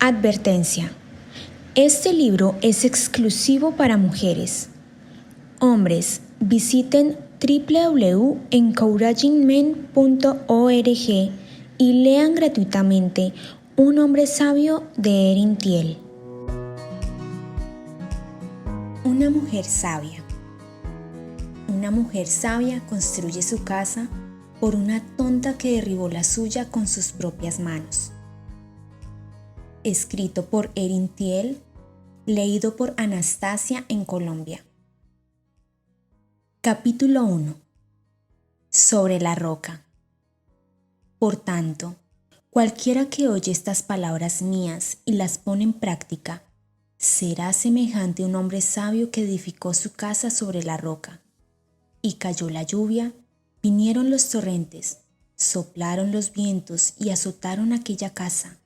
Advertencia. Este libro es exclusivo para mujeres. Hombres, visiten www.encouragingmen.org y lean gratuitamente Un hombre sabio de Erin Thiel. Una mujer sabia. Una mujer sabia construye su casa por una tonta que derribó la suya con sus propias manos. Escrito por Erin Thiel, leído por Anastasia en Colombia. Capítulo 1. Sobre la roca. Por tanto, cualquiera que oye estas palabras mías y las pone en práctica, será semejante a un hombre sabio que edificó su casa sobre la roca. Y cayó la lluvia, vinieron los torrentes, soplaron los vientos y azotaron aquella casa,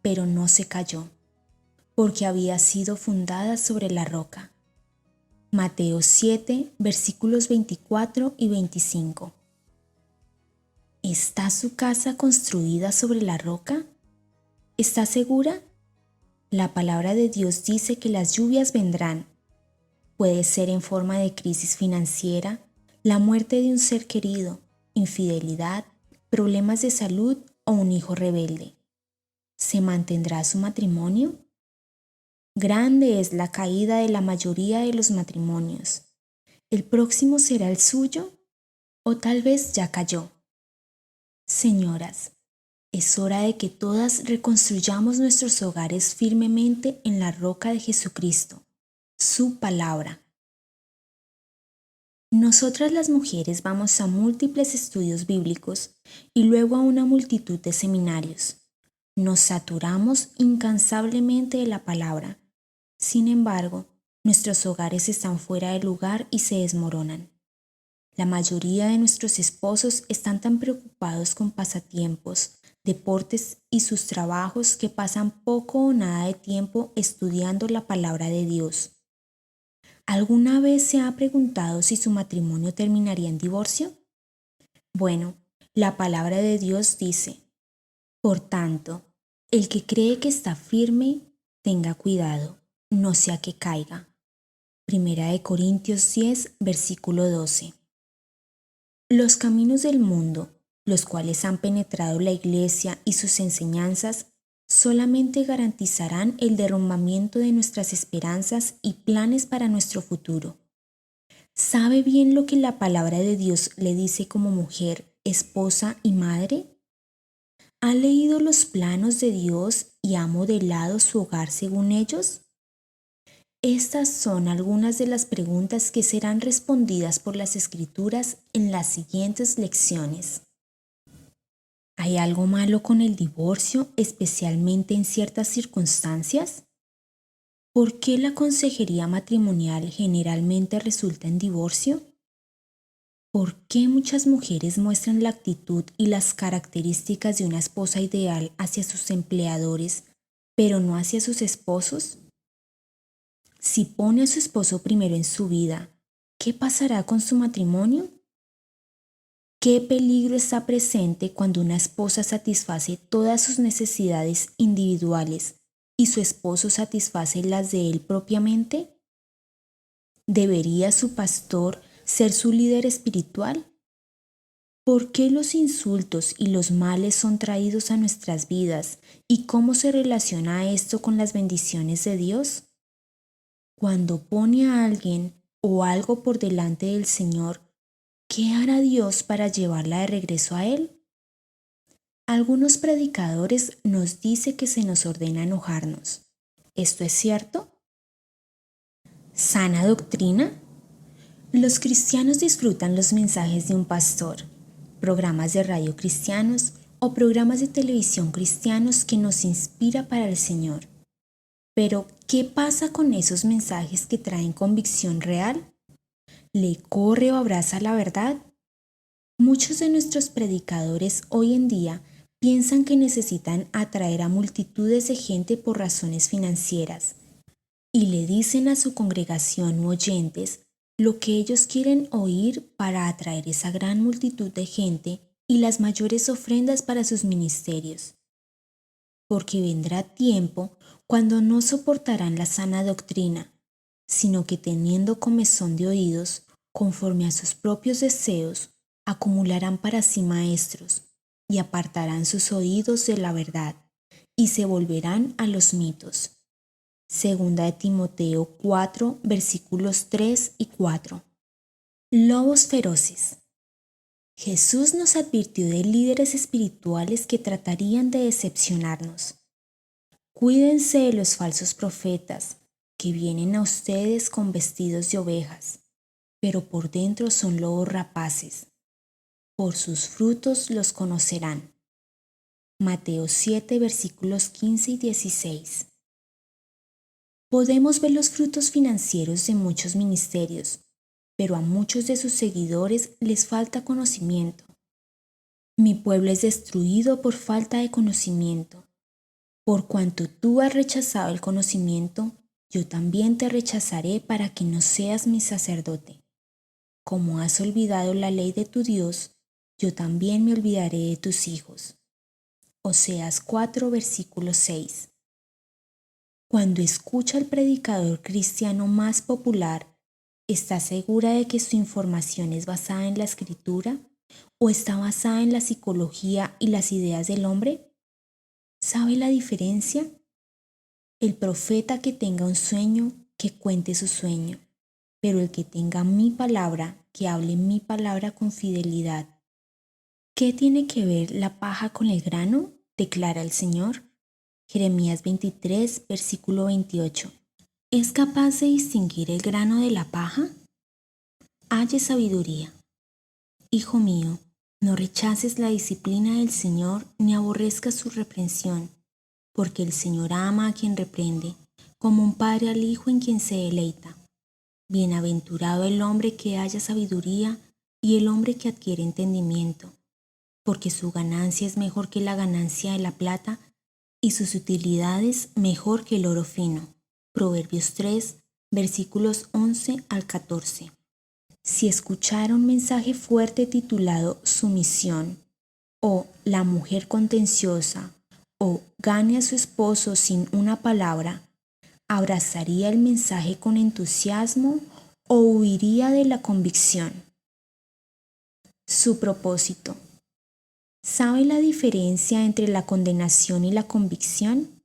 pero no se cayó, porque había sido fundada sobre la roca. Mateo 7, versículos 24 y 25. ¿Está su casa construida sobre la roca? ¿Está segura? La palabra de Dios dice que las lluvias vendrán. Puede ser en forma de crisis financiera, la muerte de un ser querido, infidelidad, problemas de salud o un hijo rebelde. ¿Se mantendrá su matrimonio? Grande es la caída de la mayoría de los matrimonios. ¿El próximo será el suyo? ¿O tal vez ya cayó? Señoras, es hora de que todas reconstruyamos nuestros hogares firmemente en la roca de Jesucristo, su palabra. Nosotras las mujeres vamos a múltiples estudios bíblicos y luego a una multitud de seminarios. Nos saturamos incansablemente de la palabra. Sin embargo, nuestros hogares están fuera de lugar y se desmoronan. La mayoría de nuestros esposos están tan preocupados con pasatiempos, deportes y sus trabajos que pasan poco o nada de tiempo estudiando la palabra de Dios. ¿Alguna vez se ha preguntado si su matrimonio terminaría en divorcio? Bueno, la palabra de Dios dice: por tanto, el que cree que está firme, tenga cuidado, no sea que caiga. Primera de Corintios 10, versículo 12. Los caminos del mundo, los cuales han penetrado la Iglesia y sus enseñanzas, solamente garantizarán el derrumbamiento de nuestras esperanzas y planes para nuestro futuro. ¿Sabe bien lo que la palabra de Dios le dice como mujer, esposa y madre? ¿Ha leído los planos de Dios y ha modelado su hogar según ellos? Estas son algunas de las preguntas que serán respondidas por las Escrituras en las siguientes lecciones. ¿Hay algo malo con el divorcio, especialmente en ciertas circunstancias? ¿Por qué la consejería matrimonial generalmente resulta en divorcio? ¿Por qué muchas mujeres muestran la actitud y las características de una esposa ideal hacia sus empleadores, pero no hacia sus esposos? Si pone a su esposo primero en su vida, ¿qué pasará con su matrimonio? ¿Qué peligro está presente cuando una esposa satisface todas sus necesidades individuales y su esposo satisface las de él propiamente? ¿Debería su pastor ser su líder espiritual? ¿Por qué los insultos y los males son traídos a nuestras vidas y cómo se relaciona esto con las bendiciones de Dios? Cuando pone a alguien o algo por delante del Señor, ¿qué hará Dios para llevarla de regreso a Él? Algunos predicadores nos dicen que se nos ordena enojarnos. ¿Esto es cierto? ¿Sana doctrina? Los cristianos disfrutan los mensajes de un pastor, programas de radio cristianos o programas de televisión cristianos que nos inspira para el Señor. Pero, ¿qué pasa con esos mensajes que traen convicción real? ¿Le corre o abraza la verdad? Muchos de nuestros predicadores hoy en día piensan que necesitan atraer a multitudes de gente por razones financieras y le dicen a su congregación u oyentes lo que ellos quieren oír para atraer esa gran multitud de gente y las mayores ofrendas para sus ministerios. porque vendrá tiempo cuando no soportarán la sana doctrina, sino que teniendo comezón de oídos, conforme a sus propios deseos, acumularán para sí maestros, y apartarán sus oídos de la verdad, y se volverán a los mitos. Segunda de Timoteo 4, versículos 3 y 4. Lobos feroces. Jesús nos advirtió de líderes espirituales que tratarían de decepcionarnos. Cuídense de los falsos profetas, que vienen a ustedes con vestidos de ovejas, pero por dentro son lobos rapaces. Por sus frutos los conocerán. Mateo 7, versículos 15 y 16. Podemos ver los frutos financieros de muchos ministerios, pero a muchos de sus seguidores les falta conocimiento. Mi pueblo es destruido por falta de conocimiento. Por cuanto tú has rechazado el conocimiento, yo también te rechazaré para que no seas mi sacerdote. Como has olvidado la ley de tu Dios, yo también me olvidaré de tus hijos. Oseas 4, versículo 6. Cuando escucha al predicador cristiano más popular, ¿está segura de que su información es basada en la escritura o está basada en la psicología y las ideas del hombre? ¿Sabe la diferencia? El profeta que tenga un sueño, que cuente su sueño, pero el que tenga mi palabra, que hable mi palabra con fidelidad. ¿Qué tiene que ver la paja con el grano?, declara el Señor. Jeremías 23, versículo 28. ¿Es capaz de distinguir el grano de la paja? Halle sabiduría. Hijo mío, no rechaces la disciplina del Señor ni aborrezcas su reprensión, porque el Señor ama a quien reprende, como un padre al hijo en quien se deleita. Bienaventurado el hombre que haya sabiduría y el hombre que adquiere entendimiento, porque su ganancia es mejor que la ganancia de la plata y sus utilidades mejor que el oro fino. Proverbios 3, versículos 11 al 14. Si escuchara un mensaje fuerte titulado Sumisión, o La mujer contenciosa, o Gane a su esposo sin una palabra, ¿abrazaría el mensaje con entusiasmo o huiría de la convicción? Su propósito. ¿Sabe la diferencia entre la condenación y la convicción?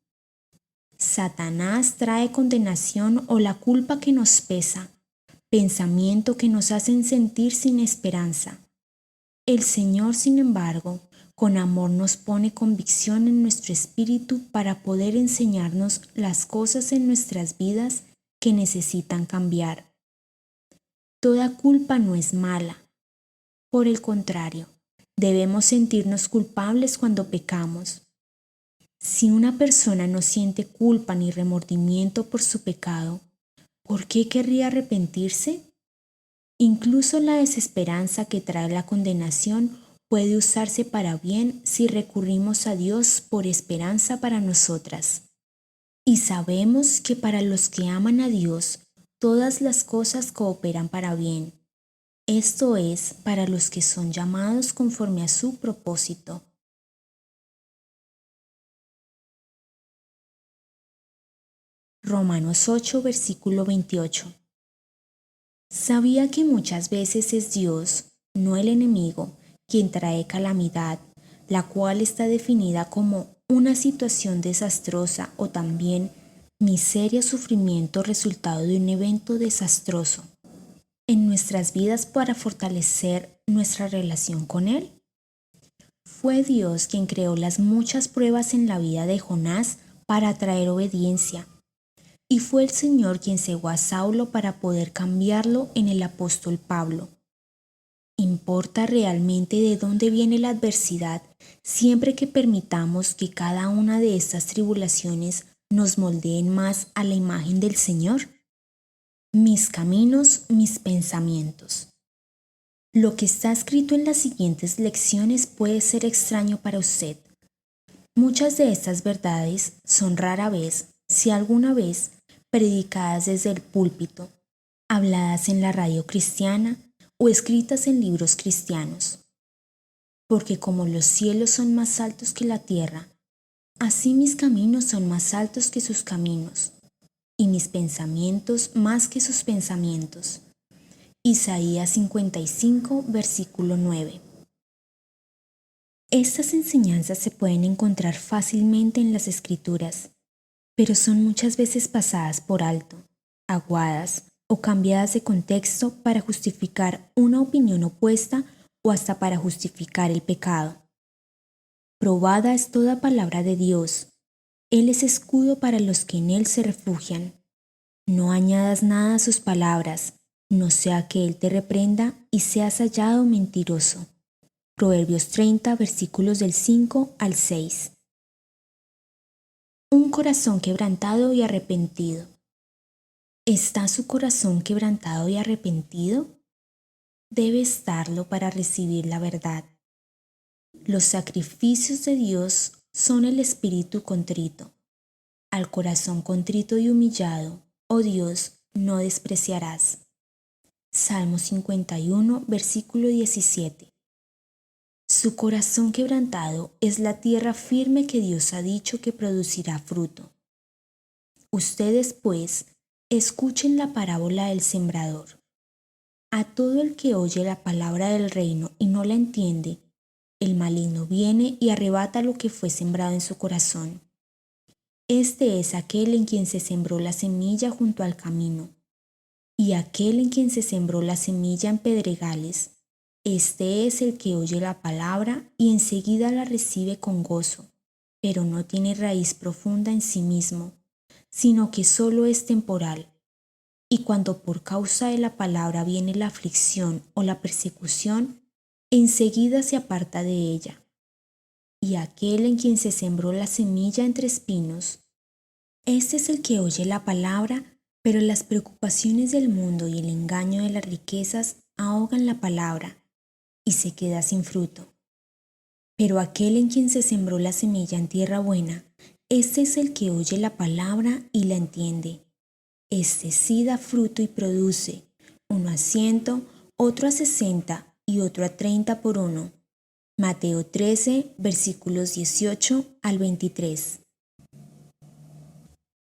Satanás trae condenación o la culpa que nos pesa, pensamiento que nos hacen sentir sin esperanza. El Señor, sin embargo, con amor nos pone convicción en nuestro espíritu para poder enseñarnos las cosas en nuestras vidas que necesitan cambiar. Toda culpa no es mala. Por el contrario, debemos sentirnos culpables cuando pecamos. Si una persona no siente culpa ni remordimiento por su pecado, ¿por qué querría arrepentirse? Incluso la desesperanza que trae la condenación puede usarse para bien si recurrimos a Dios por esperanza para nosotras. Y sabemos que para los que aman a Dios, todas las cosas cooperan para bien. Esto es, para los que son llamados conforme a su propósito. Romanos 8, versículo 28. Sabía que muchas veces es Dios, no el enemigo, quien trae calamidad, la cual está definida como una situación desastrosa o también miseria o sufrimiento resultado de un evento desastroso en nuestras vidas para fortalecer nuestra relación con Él. Fue Dios quien creó las muchas pruebas en la vida de Jonás para traer obediencia. Y fue el Señor quien cegó a Saulo para poder cambiarlo en el apóstol Pablo. ¿Importa realmente de dónde viene la adversidad siempre que permitamos que cada una de estas tribulaciones nos moldeen más a la imagen del Señor? Mis caminos, mis pensamientos. Lo que está escrito en las siguientes lecciones puede ser extraño para usted. Muchas de estas verdades son rara vez, si alguna vez, predicadas desde el púlpito, habladas en la radio cristiana o escritas en libros cristianos. Porque como los cielos son más altos que la tierra, Así mis caminos son más altos que sus caminos, y mis pensamientos más que sus pensamientos. Isaías 55, versículo 9. Estas enseñanzas se pueden encontrar fácilmente en las Escrituras, pero son muchas veces pasadas por alto, aguadas o cambiadas de contexto para justificar una opinión opuesta o hasta para justificar el pecado. Probada es toda palabra de Dios. Él es escudo para los que en Él se refugian. No añadas nada a sus palabras, no sea que Él te reprenda y seas hallado mentiroso. Proverbios 30, versículos del 5 al 6. Un corazón quebrantado y arrepentido. ¿Está su corazón quebrantado y arrepentido? Debe estarlo para recibir la verdad. Los sacrificios de Dios son el espíritu contrito. Al corazón contrito y humillado, oh Dios, no despreciarás. Salmo 51, versículo 17. Su corazón quebrantado es la tierra firme que Dios ha dicho que producirá fruto. Ustedes, pues, escuchen la parábola del sembrador. A todo el que oye la palabra del reino y no la entiende, el maligno viene y arrebata lo que fue sembrado en su corazón. Este es aquel en quien se sembró la semilla junto al camino, y aquel en quien se sembró la semilla en pedregales. Este es el que oye la palabra y enseguida la recibe con gozo, pero no tiene raíz profunda en sí mismo, sino que solo es temporal. Y cuando por causa de la palabra viene la aflicción o la persecución, enseguida se aparta de ella. Y aquel en quien se sembró la semilla entre espinos, este es el que oye la palabra, pero las preocupaciones del mundo y el engaño de las riquezas ahogan la palabra y se queda sin fruto. Pero aquel en quien se sembró la semilla en tierra buena, este es el que oye la palabra y la entiende. Este sí da fruto y produce, uno a 100, otro a 60 y otro a 30 por uno. Mateo 13, versículos 18 al 23.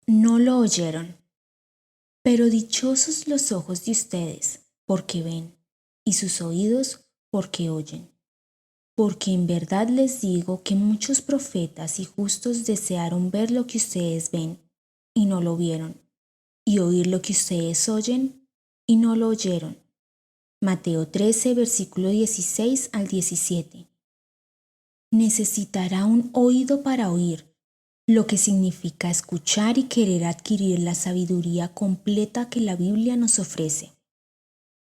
No lo oyeron. Pero dichosos los ojos de ustedes, porque ven, y sus oídos, porque oyen. Porque en verdad les digo que muchos profetas y justos desearon ver lo que ustedes ven, y no lo vieron, y oír lo que ustedes oyen, y no lo oyeron. Mateo 13, versículo 16 al 17. Necesitará un oído para oír, lo que significa escuchar y querer adquirir la sabiduría completa que la Biblia nos ofrece.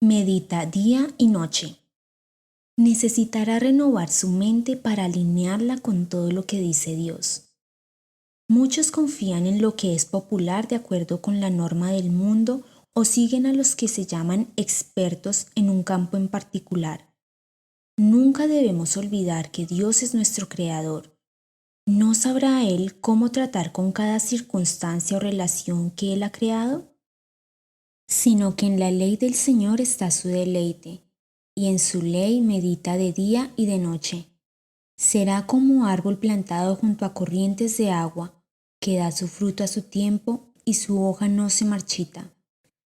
Medita día y noche. Necesitará renovar su mente para alinearla con todo lo que dice Dios. Muchos confían en lo que es popular de acuerdo con la norma del mundo o siguen a los que se llaman expertos en un campo en particular. Nunca debemos olvidar que Dios es nuestro creador. ¿No sabrá Él cómo tratar con cada circunstancia o relación que Él ha creado? Sino que en la ley del Señor está su deleite, y en su ley medita de día y de noche. Será como árbol plantado junto a corrientes de agua, que da su fruto a su tiempo y su hoja no se marchita.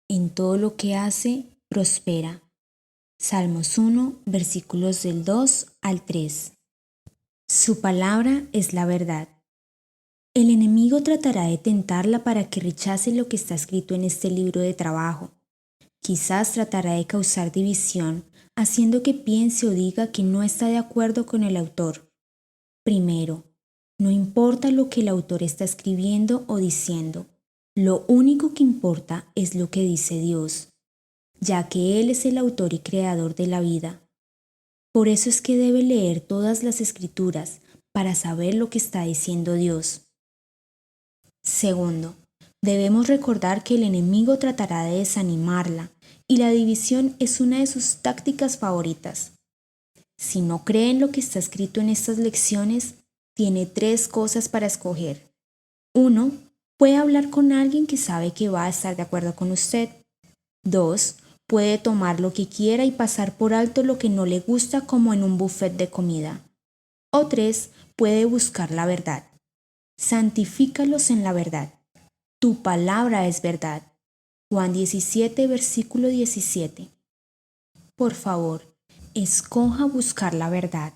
En todo lo que hace, prospera. Salmos 1, versículos del 2 al 3. Su palabra es la verdad. El enemigo tratará de tentarla para que rechace lo que está escrito en este libro de trabajo. Quizás tratará de causar división, haciendo que piense o diga que no está de acuerdo con el autor. Primero, no importa lo que el autor está escribiendo o diciendo, lo único que importa es lo que dice Dios, ya que Él es el autor y creador de la vida. Por eso es que debe leer todas las escrituras para saber lo que está diciendo Dios. Segundo, debemos recordar que el enemigo tratará de desanimarla y la división es una de sus tácticas favoritas. Si no cree en lo que está escrito en estas lecciones, tiene 3 cosas para escoger. 1. Puede hablar con alguien que sabe que va a estar de acuerdo con usted. 2. Puede tomar lo que quiera y pasar por alto lo que no le gusta como en un buffet de comida. O 3. Puede buscar la verdad. Santifícalos en la verdad. Tu palabra es verdad. Juan 17, versículo 17. Por favor, escoja buscar la verdad.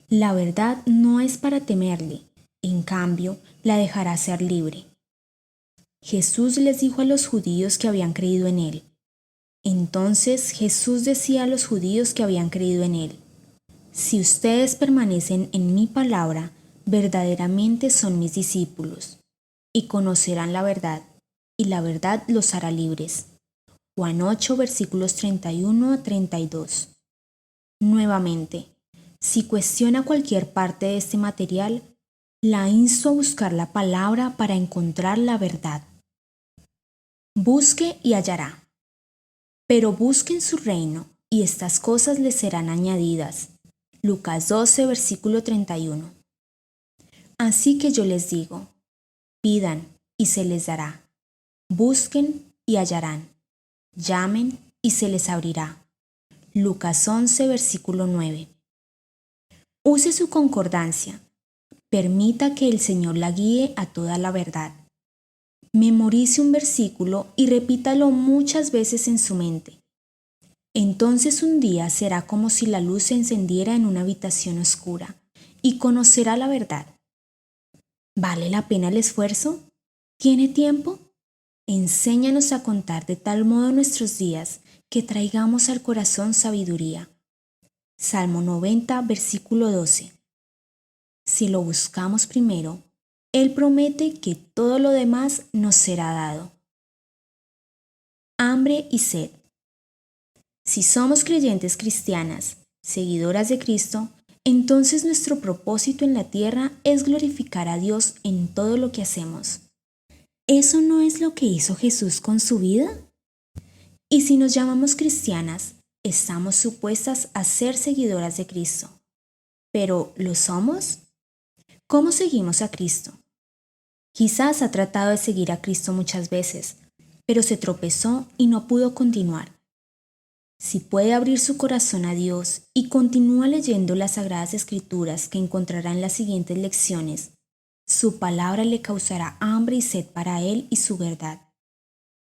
La verdad no es para temerle, en cambio, la dejará ser libre. Jesús les dijo a los judíos que habían creído en él. Entonces Jesús decía a los judíos que habían creído en él: si ustedes permanecen en mi palabra, verdaderamente son mis discípulos, y conocerán la verdad, y la verdad los hará libres. Juan 8, versículos 31 a 32. Nuevamente, si cuestiona cualquier parte de este material, la insto a buscar la palabra para encontrar la verdad. Busque y hallará. Pero busquen su reino, y estas cosas les serán añadidas. Lucas 12, versículo 31. Así que yo les digo, pidan y se les dará. Busquen y hallarán. Llamen y se les abrirá. Lucas 11, versículo 9. Use su concordancia. Permita que el Señor la guíe a toda la verdad. Memorice un versículo y repítalo muchas veces en su mente. Entonces un día será como si la luz se encendiera en una habitación oscura y conocerá la verdad. ¿Vale la pena el esfuerzo? ¿Tiene tiempo? Enséñanos a contar de tal modo nuestros días que traigamos al corazón sabiduría. Salmo 90, versículo 12. Si lo buscamos primero, Él promete que todo lo demás nos será dado. Hambre y sed. Si somos creyentes cristianas, seguidoras de Cristo, entonces nuestro propósito en la tierra es glorificar a Dios en todo lo que hacemos. ¿Eso no es lo que hizo Jesús con su vida? Y si nos llamamos cristianas, estamos supuestas a ser seguidoras de Cristo. ¿Pero lo somos? ¿Cómo seguimos a Cristo? Quizás ha tratado de seguir a Cristo muchas veces, pero se tropezó y no pudo continuar. Si puede abrir su corazón a Dios y continúa leyendo las Sagradas Escrituras que encontrará en las siguientes lecciones, su palabra le causará hambre y sed para él y su verdad.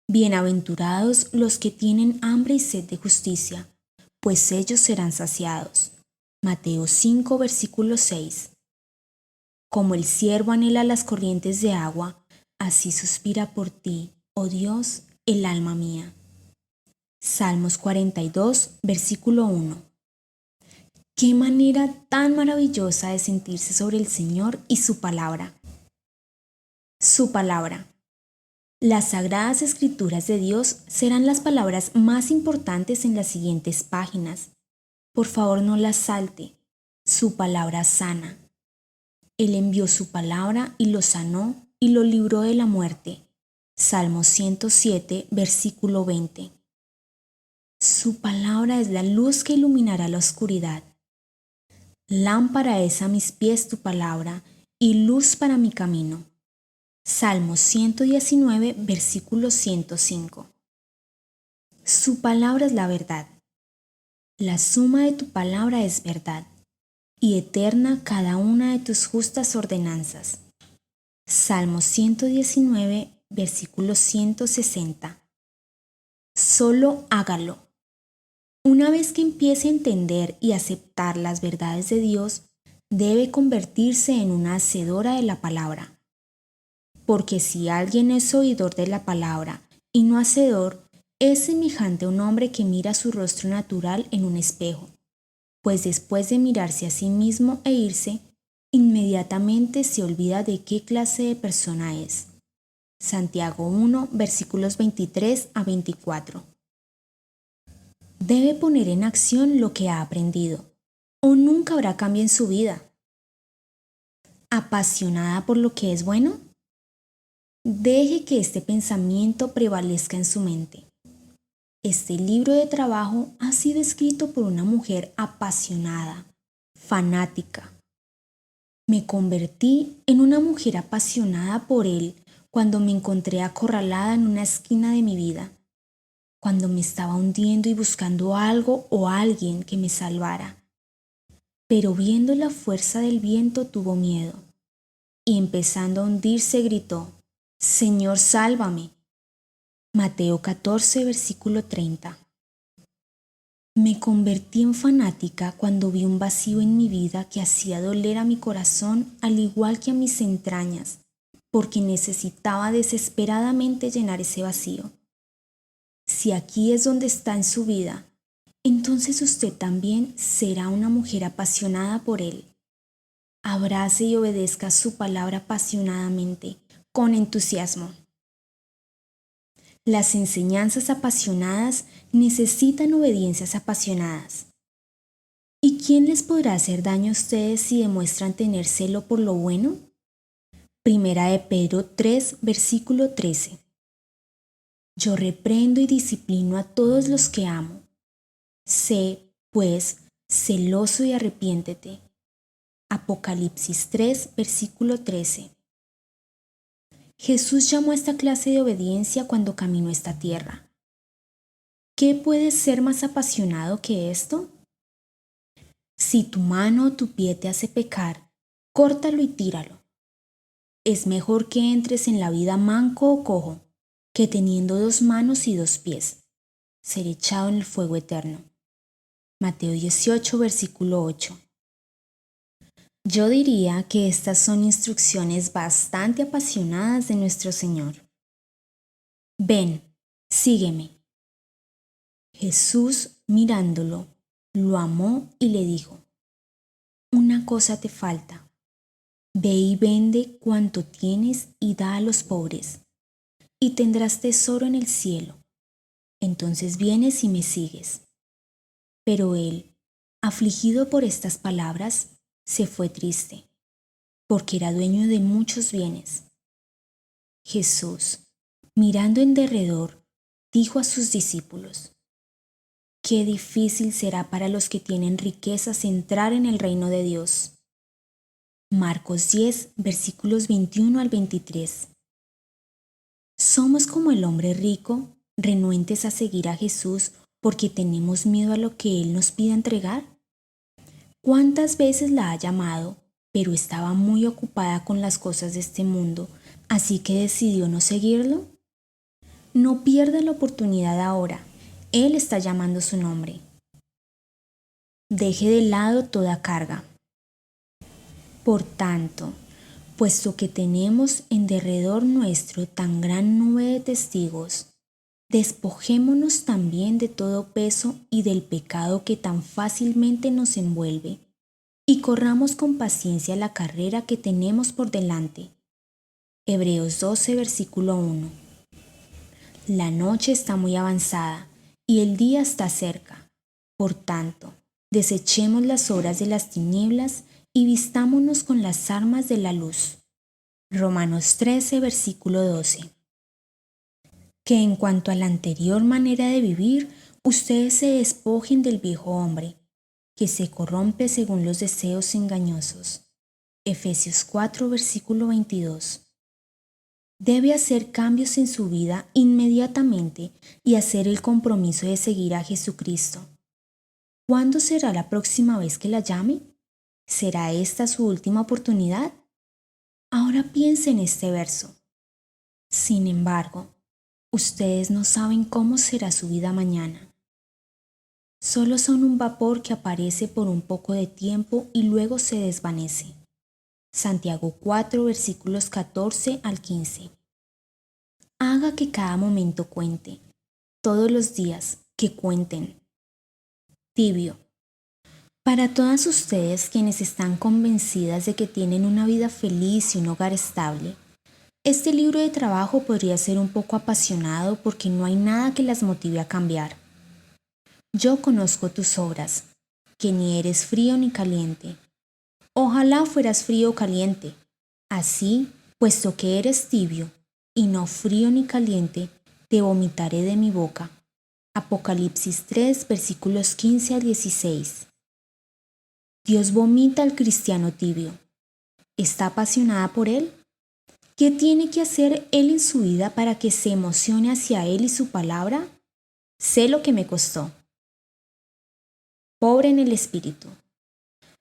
Bienaventurados los que tienen hambre y sed de justicia, pues ellos serán saciados. Mateo 5, versículo 6. Como el ciervo anhela las corrientes de agua, así suspira por ti, oh Dios, el alma mía. Salmos 42, versículo 1. Qué manera tan maravillosa de sentirse sobre el Señor y su palabra. Su palabra. Las Sagradas Escrituras de Dios serán las palabras más importantes en las siguientes páginas. Por favor, no las salte. Su palabra sana. Él envió su palabra y lo sanó y lo libró de la muerte. Salmo 107, versículo 20. Su palabra es la luz que iluminará la oscuridad. Lámpara es a mis pies tu palabra y luz para mi camino. Salmo 119, versículo 105. Su palabra es la verdad. La suma de tu palabra es verdad, y eterna cada una de tus justas ordenanzas. Salmo 119, versículo 160. Solo hágalo. Una vez que empiece a entender y aceptar las verdades de Dios, debe convertirse en una hacedora de la palabra. Porque si alguien es oidor de la palabra y no hacedor, es semejante a un hombre que mira su rostro natural en un espejo, pues después de mirarse a sí mismo e irse, inmediatamente se olvida de qué clase de persona es. Santiago 1, versículos 23 a 24. Debe poner en acción lo que ha aprendido, o nunca habrá cambio en su vida. ¿Apasionada por lo que es bueno? Deje que este pensamiento prevalezca en su mente. Este libro de trabajo ha sido escrito por una mujer apasionada, fanática. Me convertí en una mujer apasionada por él cuando me encontré acorralada en una esquina de mi vida, cuando me estaba hundiendo y buscando algo o alguien que me salvara. Pero viendo la fuerza del viento tuvo miedo. y empezando a hundirse gritó: Señor, sálvame. Mateo 14, versículo 30. Me convertí en fanática cuando vi un vacío en mi vida que hacía doler a mi corazón al igual que a mis entrañas, porque necesitaba desesperadamente llenar ese vacío. Si aquí es donde está en su vida, entonces usted también será una mujer apasionada por Él. Abrace y obedezca su palabra apasionadamente, con entusiasmo. Las enseñanzas apasionadas necesitan obediencias apasionadas. ¿Y quién les podrá hacer daño a ustedes si demuestran tener celo por lo bueno? Primera de Pedro 3, versículo 13. Yo reprendo y disciplino a todos los que amo. Sé, pues, celoso y arrepiéntete. Apocalipsis 3, versículo 13. Jesús llamó a esta clase de obediencia cuando caminó esta tierra. ¿Qué puede ser más apasionado que esto? Si tu mano o tu pie te hace pecar, córtalo y tíralo. Es mejor que entres en la vida manco o cojo, que teniendo 2 manos y 2 pies, ser echado en el fuego eterno. Mateo 18, versículo 8. Yo diría que estas son instrucciones bastante apasionadas de nuestro Señor. Ven, sígueme. Jesús, mirándolo, lo amó y le dijo: Una cosa te falta. Ve y vende cuanto tienes y da a los pobres, y tendrás tesoro en el cielo. Entonces vienes y me sigues. Pero él, afligido por estas palabras, se fue triste, porque era dueño de muchos bienes. Jesús, mirando en derredor, dijo a sus discípulos: Qué difícil será para los que tienen riquezas entrar en el reino de Dios. Marcos 10, versículos 21 al 23. Somos como el hombre rico, renuentes a seguir a Jesús porque tenemos miedo a lo que Él nos pida entregar. ¿Cuántas veces la ha llamado, pero estaba muy ocupada con las cosas de este mundo, así que decidió no seguirlo? No pierda la oportunidad ahora. Él está llamando su nombre. Deje de lado toda carga. Por tanto, puesto que tenemos en derredor nuestro tan gran nube de testigos, despojémonos también de todo peso y del pecado que tan fácilmente nos envuelve, y corramos con paciencia la carrera que tenemos por delante. Hebreos 12, versículo 1. La noche está muy avanzada y el día está cerca. Por tanto, desechemos las obras de las tinieblas y vistámonos con las armas de la luz. Romanos 13, versículo 12. Que en cuanto a la anterior manera de vivir, ustedes se despojen del viejo hombre, que se corrompe según los deseos engañosos. Efesios 4, versículo 22. Debe hacer cambios en su vida inmediatamente y hacer el compromiso de seguir a Jesucristo. ¿Cuándo será la próxima vez que la llame? ¿Será esta su última oportunidad? Ahora piense en este verso. Sin embargo, ustedes no saben cómo será su vida mañana. Solo son un vapor que aparece por un poco de tiempo y luego se desvanece. Santiago 4, versículos 14 al 15. Haga que cada momento cuente, todos los días que cuenten. Tibio. Para todas ustedes quienes están convencidas de que tienen una vida feliz y un hogar estable, este libro de trabajo podría ser un poco apasionado porque no hay nada que las motive a cambiar. Yo conozco tus obras, que ni eres frío ni caliente. Ojalá fueras frío o caliente. Así, puesto que eres tibio, y no frío ni caliente, te vomitaré de mi boca. Apocalipsis 3, versículos 15 al 16. Dios vomita al cristiano tibio. ¿Está apasionada por él? ¿Qué tiene que hacer él en su vida para que se emocione hacia él y su palabra? Sé lo que me costó. Pobre en el espíritu.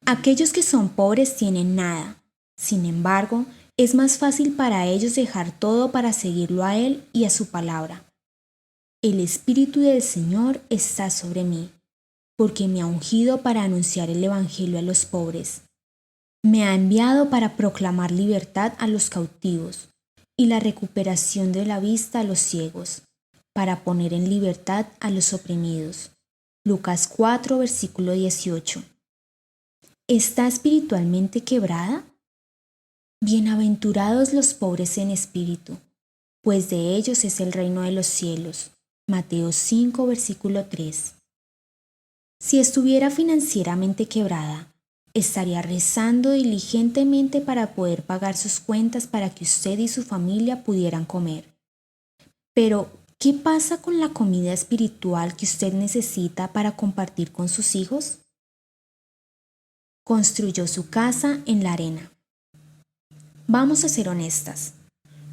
Aquellos que son pobres tienen nada. Sin embargo, Es más fácil para ellos dejar todo para seguirlo a Él y a su palabra. El Espíritu del Señor está sobre mí, porque me ha ungido para anunciar el Evangelio a los pobres. Me ha enviado para proclamar libertad a los cautivos y la recuperación de la vista a los ciegos, para poner en libertad a los oprimidos. Lucas 4, versículo 18. ¿Está espiritualmente quebrada? Bienaventurados los pobres en espíritu, pues de ellos es el reino de los cielos. Mateo 5, versículo 3. Si estuviera financieramente quebrada, estaría rezando diligentemente para poder pagar sus cuentas para que usted y su familia pudieran comer. Pero, ¿qué pasa con la comida espiritual que usted necesita para compartir con sus hijos? Construyó su casa en la arena. Vamos a ser honestas.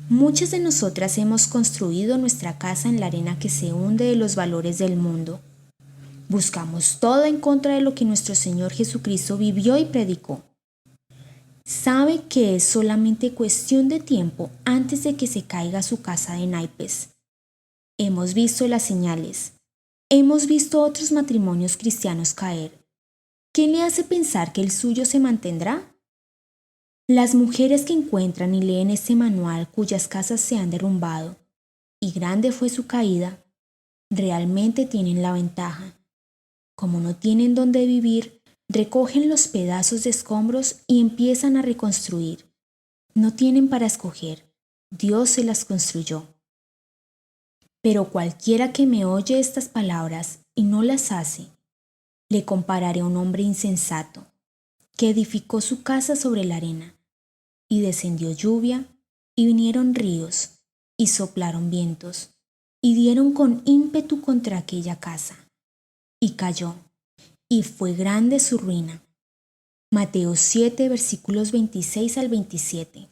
Muchas de nosotras hemos construido nuestra casa en la arena que se hunde de los valores del mundo. Buscamos todo en contra de lo que nuestro Señor Jesucristo vivió y predicó. Sabe que es solamente cuestión de tiempo antes de que se caiga su casa de naipes. Hemos visto las señales. Hemos visto otros matrimonios cristianos caer. ¿Qué le hace pensar que el suyo se mantendrá? Las mujeres que encuentran y leen este manual cuyas casas se han derrumbado, y grande fue su caída, realmente tienen la ventaja. Como no tienen dónde vivir, recogen los pedazos de escombros y empiezan a reconstruir. No tienen para escoger, Dios se las construyó. Pero cualquiera que me oye estas palabras y no las hace, le compararé a un hombre insensato, que edificó su casa sobre la arena. Y descendió lluvia, y vinieron ríos, y soplaron vientos, y dieron con ímpetu contra aquella casa. Y cayó, y fue grande su ruina. Mateo 7, versículos 26 al 27.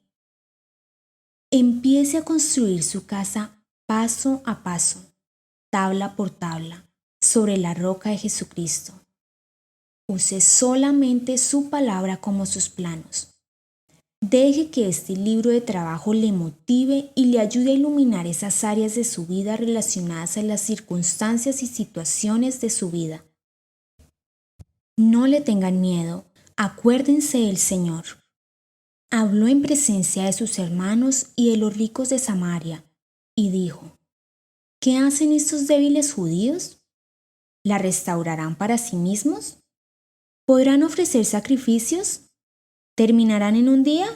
Empiece a construir su casa paso a paso, tabla por tabla, sobre la roca de Jesucristo. Use solamente su palabra como sus planos. Deje que este libro de trabajo le motive y le ayude a iluminar esas áreas de su vida relacionadas a las circunstancias y situaciones de su vida. No le tengan miedo, acuérdense del Señor. Habló en presencia de sus hermanos y de los ricos de Samaria, y dijo: ¿Qué hacen estos débiles judíos? ¿La restaurarán para sí mismos? ¿Podrán ofrecer sacrificios? ¿Terminarán en un día?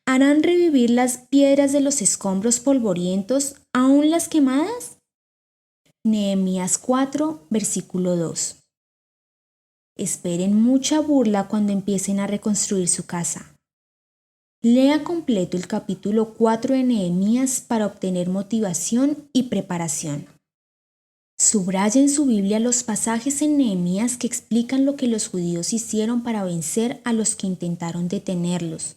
¿Harán revivir las piedras de los escombros polvorientos, aún las quemadas? Nehemías 4, versículo 2. Esperen mucha burla cuando empiecen a reconstruir su casa. Lea completo el capítulo 4 de Nehemías para obtener motivación y preparación. Subraya en su Biblia los pasajes en Nehemías que explican lo que los judíos hicieron para vencer a los que intentaron detenerlos.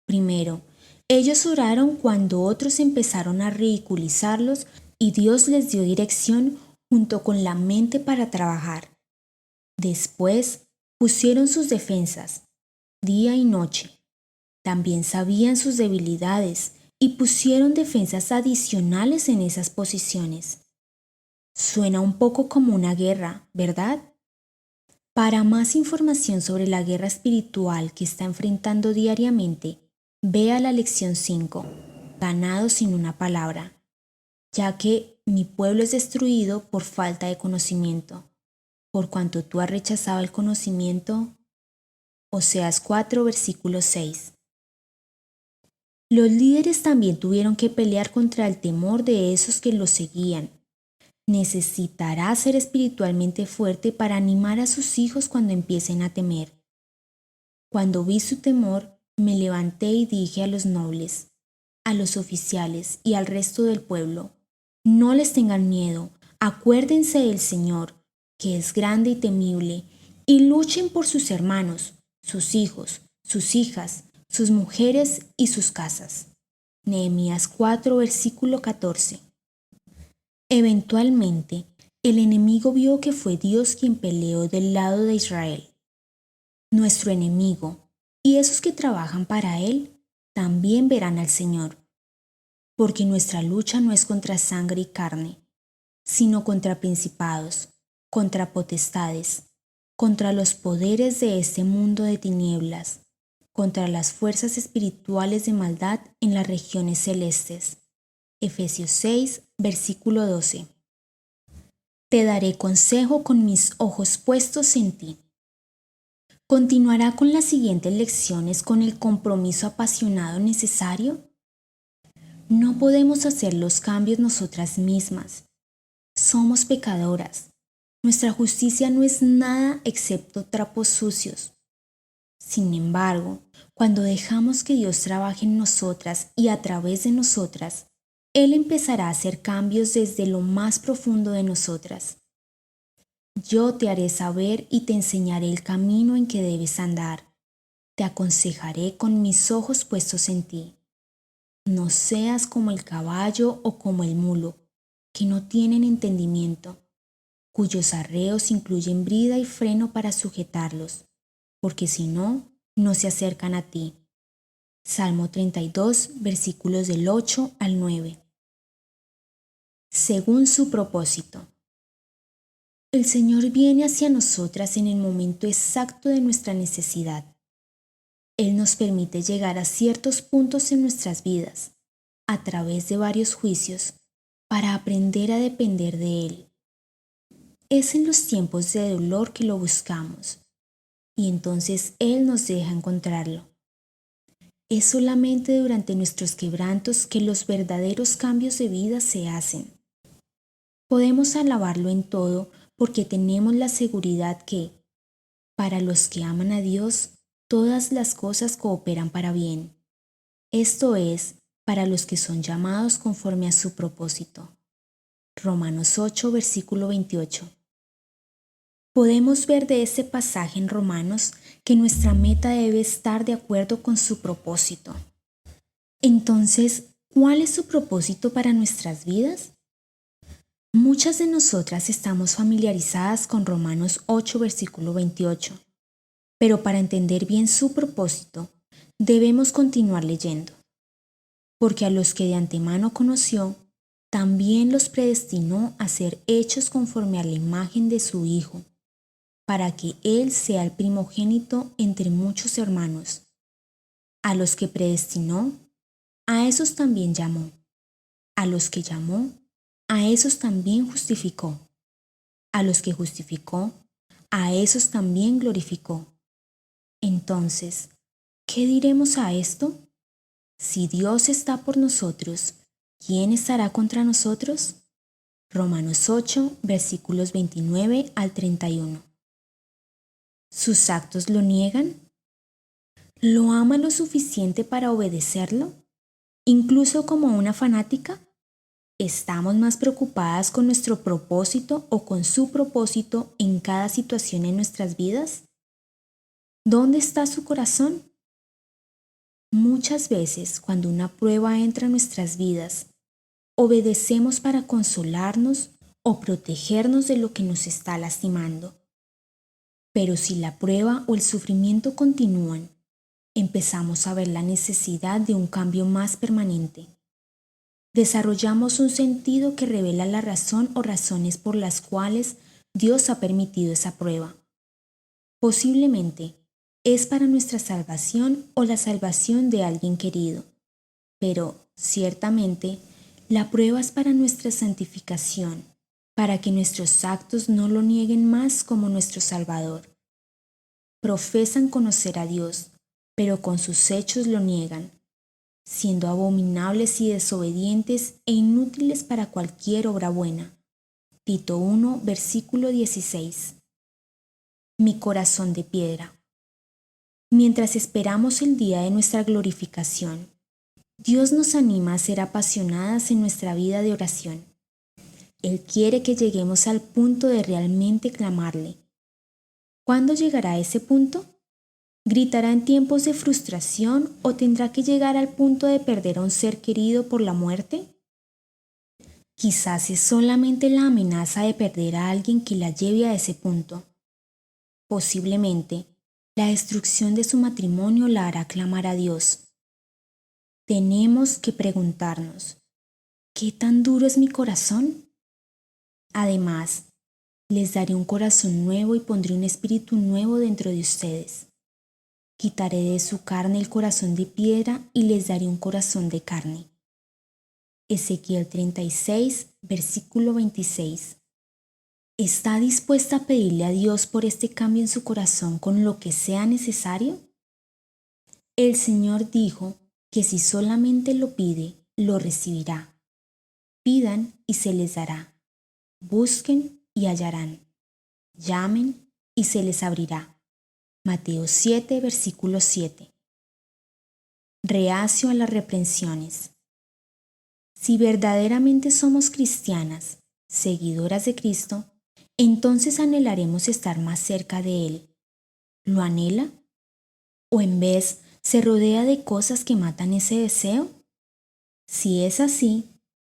Primero, ellos oraron cuando otros empezaron a ridiculizarlos y Dios les dio dirección junto con la mente para trabajar. Después, pusieron sus defensas, día y noche. También sabían sus debilidades y pusieron defensas adicionales en esas posiciones. Suena un poco como una guerra, ¿verdad? Para más información sobre la guerra espiritual que está enfrentando diariamente, vea la lección 5, ganado sin una palabra, ya que mi pueblo es destruido por falta de conocimiento. Por cuanto tú has rechazado el conocimiento. Oseas 4, versículo 6. Los líderes también tuvieron que pelear contra el temor de esos que los seguían. Necesitará ser espiritualmente fuerte para animar a sus hijos cuando empiecen a temer. Cuando vi su temor, me levanté y dije a los nobles, a los oficiales y al resto del pueblo: no les tengan miedo, acuérdense del Señor, que es grande y temible, y luchen por sus hermanos, sus hijos, sus hijas, sus mujeres y sus casas. Nehemías 4, versículo 14. Eventualmente, el enemigo vio que fue Dios quien peleó del lado de Israel. Nuestro enemigo y esos que trabajan para él también verán al Señor, porque nuestra lucha no es contra sangre y carne, sino contra principados, contra potestades, contra los poderes de este mundo de tinieblas, contra las fuerzas espirituales de maldad en las regiones celestes. Efesios 6, versículo 12. Te daré consejo con mis ojos puestos en ti. ¿Continuará con las siguientes lecciones con el compromiso apasionado necesario? No podemos hacer los cambios nosotras mismas. Somos pecadoras. Nuestra justicia no es nada excepto trapos sucios. Sin embargo, cuando dejamos que Dios trabaje en nosotras y a través de nosotras, Él empezará a hacer cambios desde lo más profundo de nosotras. Yo te haré saber y te enseñaré el camino en que debes andar. Te aconsejaré con mis ojos puestos en ti. No seas como el caballo o como el mulo, que no tienen entendimiento, cuyos arreos incluyen brida y freno para sujetarlos, porque si no, no se acercan a ti. Salmo 32, versículos del 8 al 9. Según su propósito. El Señor viene hacia nosotras en el momento exacto de nuestra necesidad. Él nos permite llegar a ciertos puntos en nuestras vidas, a través de varios juicios, para aprender a depender de Él. Es en los tiempos de dolor que lo buscamos, y entonces Él nos deja encontrarlo. Es solamente durante nuestros quebrantos que los verdaderos cambios de vida se hacen. Podemos alabarlo en todo porque tenemos la seguridad que, para los que aman a Dios, todas las cosas cooperan para bien. Esto es, para los que son llamados conforme a su propósito. Romanos 8, versículo 28. Podemos ver de este pasaje en Romanos que nuestra meta debe estar de acuerdo con su propósito. Entonces, ¿cuál es su propósito para nuestras vidas? Muchas de nosotras estamos familiarizadas con Romanos 8, versículo 28, pero para entender bien su propósito, debemos continuar leyendo. Porque a los que de antemano conoció, también los predestinó a ser hechos conforme a la imagen de su Hijo, para que Él sea el primogénito entre muchos hermanos. A los que predestinó, a esos también llamó. A los que llamó, a esos también justificó. A los que justificó, a esos también glorificó. Entonces, ¿qué diremos a esto? Si Dios está por nosotros, ¿quién estará contra nosotros? Romanos 8, versículos 29 al 31. ¿Sus actos lo niegan? ¿Lo ama lo suficiente para obedecerlo? ¿Incluso como una fanática? ¿Estamos más preocupadas con nuestro propósito o con su propósito en cada situación en nuestras vidas? ¿Dónde está su corazón? Muchas veces, cuando una prueba entra en nuestras vidas, obedecemos para consolarnos o protegernos de lo que nos está lastimando. Pero si la prueba o el sufrimiento continúan, empezamos a ver la necesidad de un cambio más permanente. Desarrollamos un sentido que revela la razón o razones por las cuales Dios ha permitido esa prueba. Posiblemente es para nuestra salvación o la salvación de alguien querido, pero ciertamente la prueba es para nuestra santificación, para que nuestros actos no lo nieguen más como nuestro Salvador. Profesan conocer a Dios, pero con sus hechos lo niegan, siendo abominables y desobedientes e inútiles para cualquier obra buena. Tito 1, versículo 16. Mi corazón de piedra. Mientras esperamos el día de nuestra glorificación, Dios nos anima a ser apasionadas en nuestra vida de oración. Él quiere que lleguemos al punto de realmente clamarle. ¿Cuándo llegará ese punto? ¿Gritará en tiempos de frustración o tendrá que llegar al punto de perder a un ser querido por la muerte? Quizás es solamente la amenaza de perder a alguien que la lleve a ese punto. Posiblemente, la destrucción de su matrimonio la hará clamar a Dios. tenemos que preguntarnos, ¿qué tan duro es mi corazón? Además, les daré un corazón nuevo y pondré un espíritu nuevo dentro de ustedes. Quitaré de su carne el corazón de piedra y les daré un corazón de carne. Ezequiel 36, versículo 26. ¿Está dispuesta a pedirle a Dios por este cambio en su corazón con lo que sea necesario? El Señor dijo que si solamente lo pide, lo recibirá. Pidan y se les dará. Busquen y hallarán. Llamen y se les abrirá. Mateo 7, versículo 7. Reacio a las reprensiones. Si verdaderamente somos cristianas, seguidoras de Cristo, entonces anhelaremos estar más cerca de Él. ¿Lo anhela? ¿O en vez se rodea de cosas que matan ese deseo? Si es así,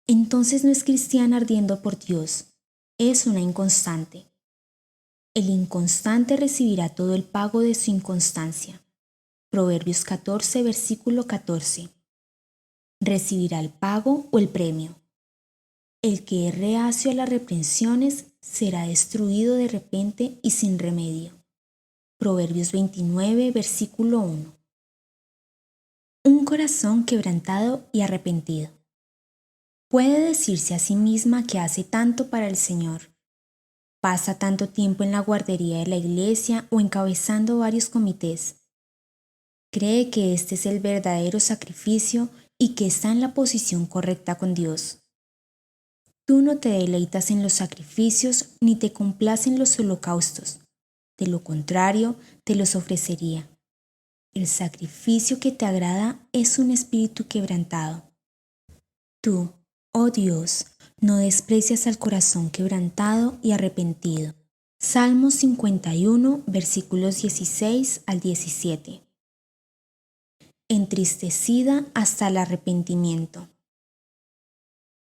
entonces no es cristiana ardiendo por Dios, es una inconstante. El inconstante recibirá todo el pago de su inconstancia. Proverbios 14, versículo 14. Recibirá el pago o el premio. El que es reacio a las reprensiones será destruido de repente y sin remedio. Proverbios 29, versículo 1. Un corazón quebrantado y arrepentido. Puede decirse a sí misma que hace tanto para el Señor. Pasa tanto tiempo en la guardería de la iglesia o encabezando varios comités. Cree que este es el verdadero sacrificio y que está en la posición correcta con Dios. Tú no te deleitas en los sacrificios ni te complacen los holocaustos. De lo contrario, te los ofrecería. El sacrificio que te agrada es un espíritu quebrantado. Tú, oh Dios, no desprecias al corazón quebrantado y arrepentido. Salmo 51, versículos 16 al 17. Entristecida hasta el arrepentimiento.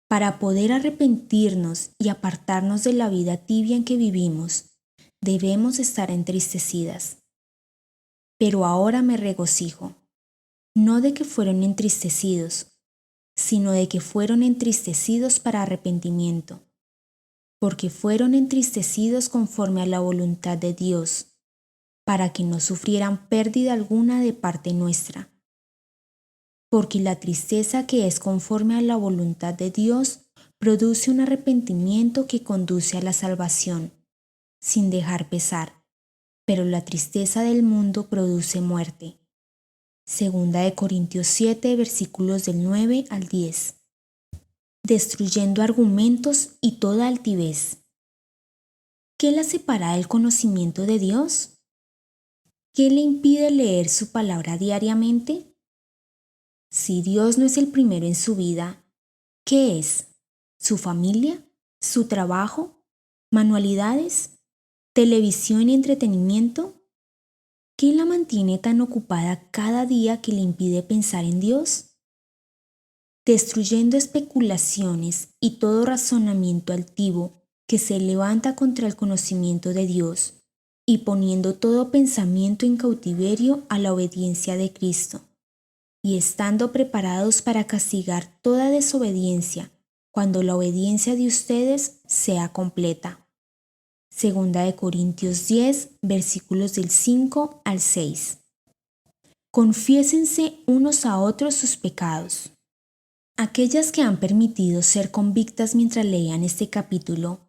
Para poder arrepentirnos y apartarnos de la vida tibia en que vivimos, debemos estar entristecidas. Pero ahora me regocijo, no de que fueron entristecidos, sino de que fueron entristecidos para arrepentimiento, porque fueron entristecidos conforme a la voluntad de Dios, para que no sufrieran pérdida alguna de parte nuestra. Porque la tristeza que es conforme a la voluntad de Dios produce un arrepentimiento que conduce a la salvación, sin dejar pesar, pero la tristeza del mundo produce muerte. Segunda de Corintios 7, versículos del 9 al 10. Destruyendo argumentos y toda altivez. ¿Qué la separa del conocimiento de Dios? ¿Qué le impide leer su palabra diariamente? Si Dios no es el primero en su vida, ¿qué es? ¿Su familia? ¿Su trabajo? ¿Manualidades? ¿Televisión y entretenimiento? ¿Qué la mantiene tan ocupada cada día que le impide pensar en Dios? Destruyendo especulaciones y todo razonamiento altivo que se levanta contra el conocimiento de Dios y poniendo todo pensamiento en cautiverio a la obediencia de Cristo, y estando preparados para castigar toda desobediencia cuando la obediencia de ustedes sea completa. Segunda de Corintios 10, versículos del 5 al 6. Confiésense unos a otros sus pecados. Aquellas que han permitido ser convictas mientras leían este capítulo,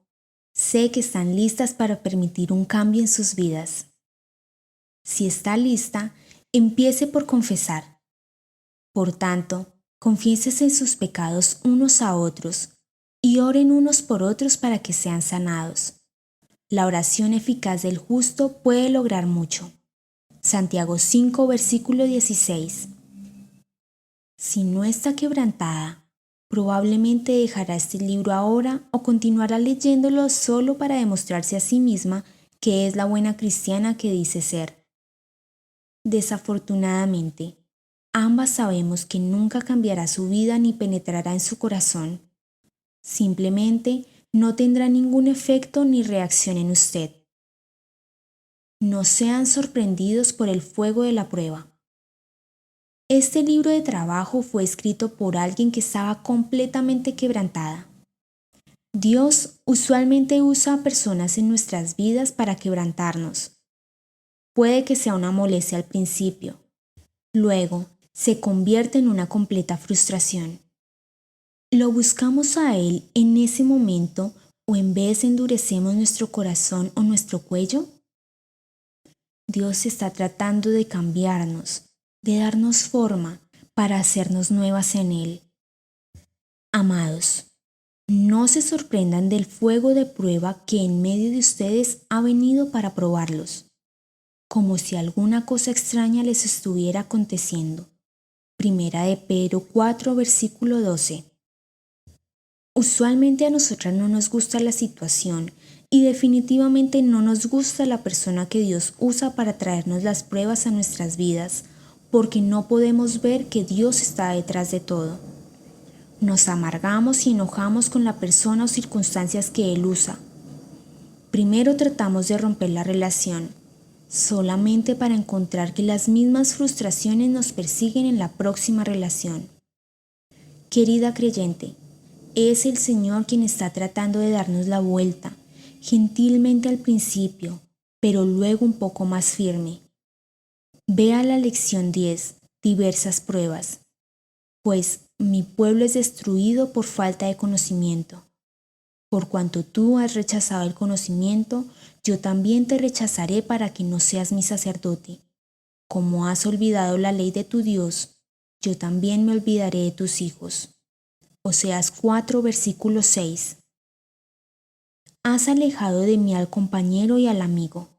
sé que están listas para permitir un cambio en sus vidas. Si está lista, empiece por confesar. Por tanto, confiésense sus pecados unos a otros y oren unos por otros para que sean sanados. La oración eficaz del justo puede lograr mucho. Santiago 5, versículo 16. Si no está quebrantada, probablemente dejará este libro ahora o continuará leyéndolo solo para demostrarse a sí misma que es la buena cristiana que dice ser. Desafortunadamente, ambas sabemos que nunca cambiará su vida ni penetrará en su corazón. Simplemente no tendrá ningún efecto ni reacción en usted. No sean sorprendidos por el fuego de la prueba. Este libro de trabajo fue escrito por alguien que estaba completamente quebrantada. Dios usualmente usa a personas en nuestras vidas para quebrantarnos. Puede que sea una molestia al principio. Luego, se convierte en una completa frustración. ¿Lo buscamos a Él en ese momento o en vez endurecemos nuestro corazón o nuestro cuello? Dios está tratando de cambiarnos, de darnos forma para hacernos nuevas en Él. Amados, no se sorprendan del fuego de prueba que en medio de ustedes ha venido para probarlos, como si alguna cosa extraña les estuviera aconteciendo. Primera de Pedro 4, versículo 12. Usualmente a nosotras no nos gusta la situación y definitivamente no nos gusta la persona que Dios usa para traernos las pruebas a nuestras vidas, porque no podemos ver que Dios está detrás de todo. Nos amargamos y enojamos con la persona o circunstancias que Él usa. Primero tratamos de romper la relación, solamente para encontrar que las mismas frustraciones nos persiguen en la próxima relación. Querida creyente, es el Señor quien está tratando de darnos la vuelta, gentilmente al principio, pero luego un poco más firme. Vea la lección 10, diversas pruebas. Pues mi pueblo es destruido por falta de conocimiento. Por cuanto tú has rechazado el conocimiento, yo también te rechazaré para que no seas mi sacerdote. Como has olvidado la ley de tu Dios, yo también me olvidaré de tus hijos. Oseas 4, versículo 6. Has alejado de mí al compañero y al amigo.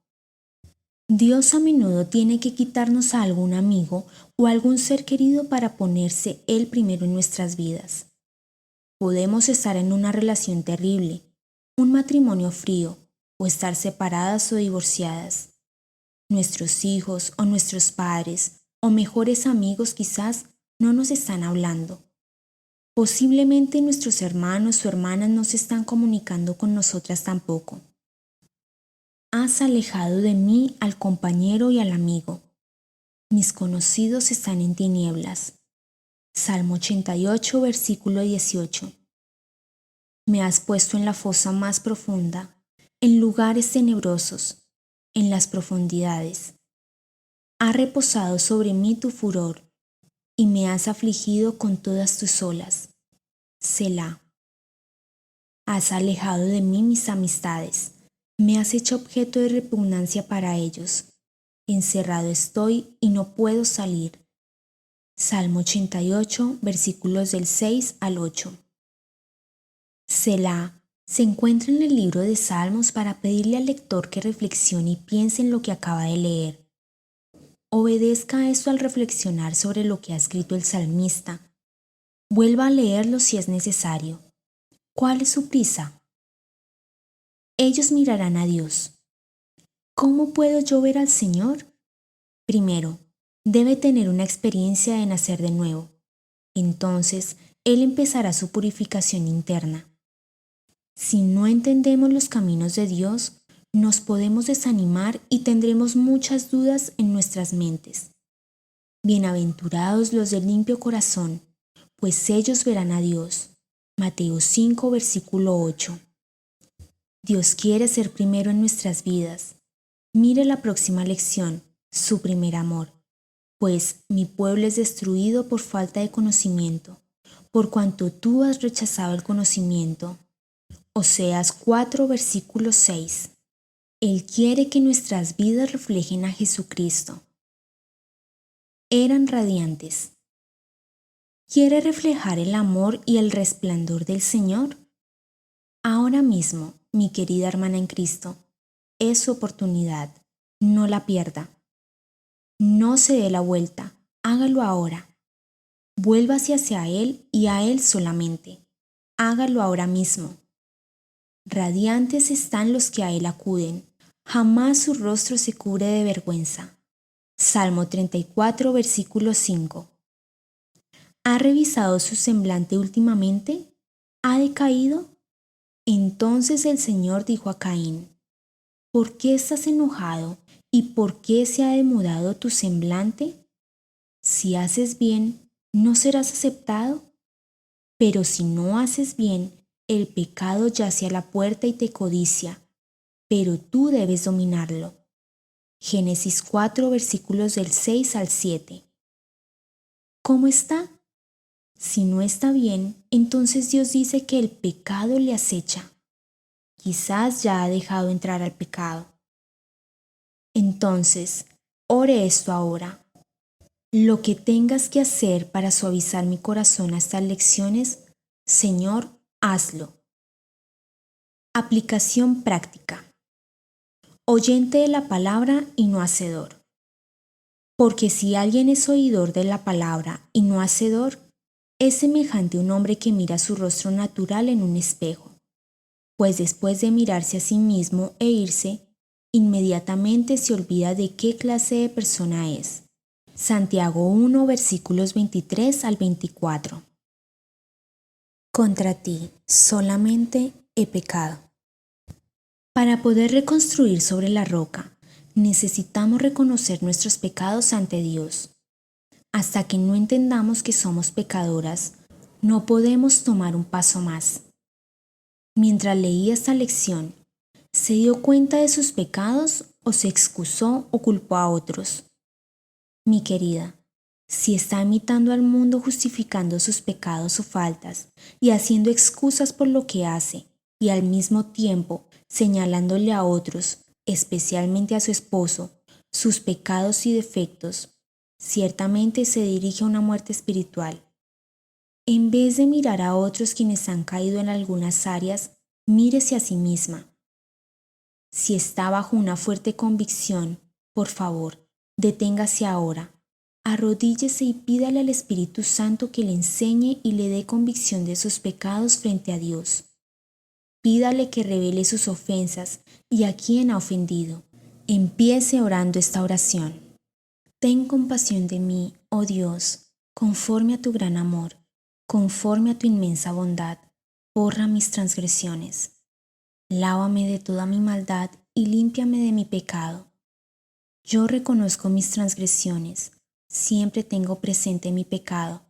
Dios a menudo tiene que quitarnos a algún amigo o algún ser querido para ponerse Él primero en nuestras vidas. Podemos estar en una relación terrible, un matrimonio frío, o estar separadas o divorciadas. Nuestros hijos o nuestros padres o mejores amigos quizás no nos están hablando. Posiblemente nuestros hermanos o hermanas no se están comunicando con nosotras tampoco. Has alejado de mí al compañero y al amigo. Mis conocidos están en tinieblas. Salmo 88, versículo 18. Me has puesto en la fosa más profunda, en lugares tenebrosos, en las profundidades. Ha reposado sobre mí tu furor, y me has afligido con todas tus olas. Selah. Has alejado de mí mis amistades, me has hecho objeto de repugnancia para ellos. Encerrado estoy y no puedo salir. Salmo 88, versículos del 6 al 8. Selah se encuentra en el libro de Salmos para pedirle al lector que reflexione y piense en lo que acaba de leer. Obedezca esto al reflexionar sobre lo que ha escrito el salmista. Vuelva a leerlo si es necesario. ¿Cuál es su prisa? Ellos mirarán a Dios. ¿Cómo puedo yo ver al Señor? Primero, debe tener una experiencia de nacer de nuevo. Entonces, Él empezará su purificación interna. Si no entendemos los caminos de Dios, nos podemos desanimar y tendremos muchas dudas en nuestras mentes. Bienaventurados los de limpio corazón, pues ellos verán a Dios. Mateo 5, versículo 8. Dios quiere ser primero en nuestras vidas. Mire la próxima lección, su primer amor. Pues mi pueblo es destruido por falta de conocimiento, por cuanto tú has rechazado el conocimiento. Oseas 4, versículo 6. Él quiere que nuestras vidas reflejen a Jesucristo. Eran radiantes. ¿Quiere reflejar el amor y el resplandor del Señor? Ahora mismo, mi querida hermana en Cristo, es su oportunidad. No la pierda. No se dé la vuelta. Hágalo ahora. Vuélvase hacia Él y a Él solamente. Hágalo ahora mismo. Radiantes están los que a Él acuden. Jamás su rostro se cubre de vergüenza. Salmo 34, versículo 5. ¿Ha revisado su semblante últimamente? ¿Ha decaído? Entonces el Señor dijo a Caín: ¿Por qué estás enojado y por qué se ha demudado tu semblante? Si haces bien, ¿no serás aceptado? Pero si no haces bien, el pecado yace a la puerta y te codicia, pero tú debes dominarlo. Génesis 4, versículos del 6 al 7. ¿Cómo está? Si no está bien, entonces Dios dice que el pecado le acecha. Quizás ya ha dejado entrar al pecado. Entonces, ore esto ahora. Lo que tengas que hacer para suavizar mi corazón a estas lecciones, Señor, hazlo. Aplicación práctica. Oyente de la palabra y no hacedor. Porque si alguien es oidor de la palabra y no hacedor, es semejante a un hombre que mira su rostro natural en un espejo, pues después de mirarse a sí mismo e irse, inmediatamente se olvida de qué clase de persona es. Santiago 1, versículos 23 al 24. Contra ti solamente he pecado. Para poder reconstruir sobre la roca, necesitamos reconocer nuestros pecados ante Dios. Hasta que no entendamos que somos pecadoras, no podemos tomar un paso más. Mientras leía esta lección, ¿se dio cuenta de sus pecados o se excusó o culpó a otros? Mi querida, si está imitando al mundo justificando sus pecados o faltas y haciendo excusas por lo que hace y al mismo tiempo señalándole a otros, especialmente a su esposo, sus pecados y defectos, ciertamente se dirige a una muerte espiritual. En vez de mirar a otros quienes han caído en algunas áreas, mírese a sí misma. Si está bajo una fuerte convicción, por favor, deténgase ahora, arrodíllese y pídale al Espíritu Santo que le enseñe y le dé convicción de sus pecados frente a Dios. Pídale que revele sus ofensas y a quien ha ofendido. Empiece orando esta oración. Ten compasión de mí, oh Dios, conforme a tu gran amor, conforme a tu inmensa bondad, borra mis transgresiones. Lávame de toda mi maldad y límpiame de mi pecado. Yo reconozco mis transgresiones, siempre tengo presente mi pecado.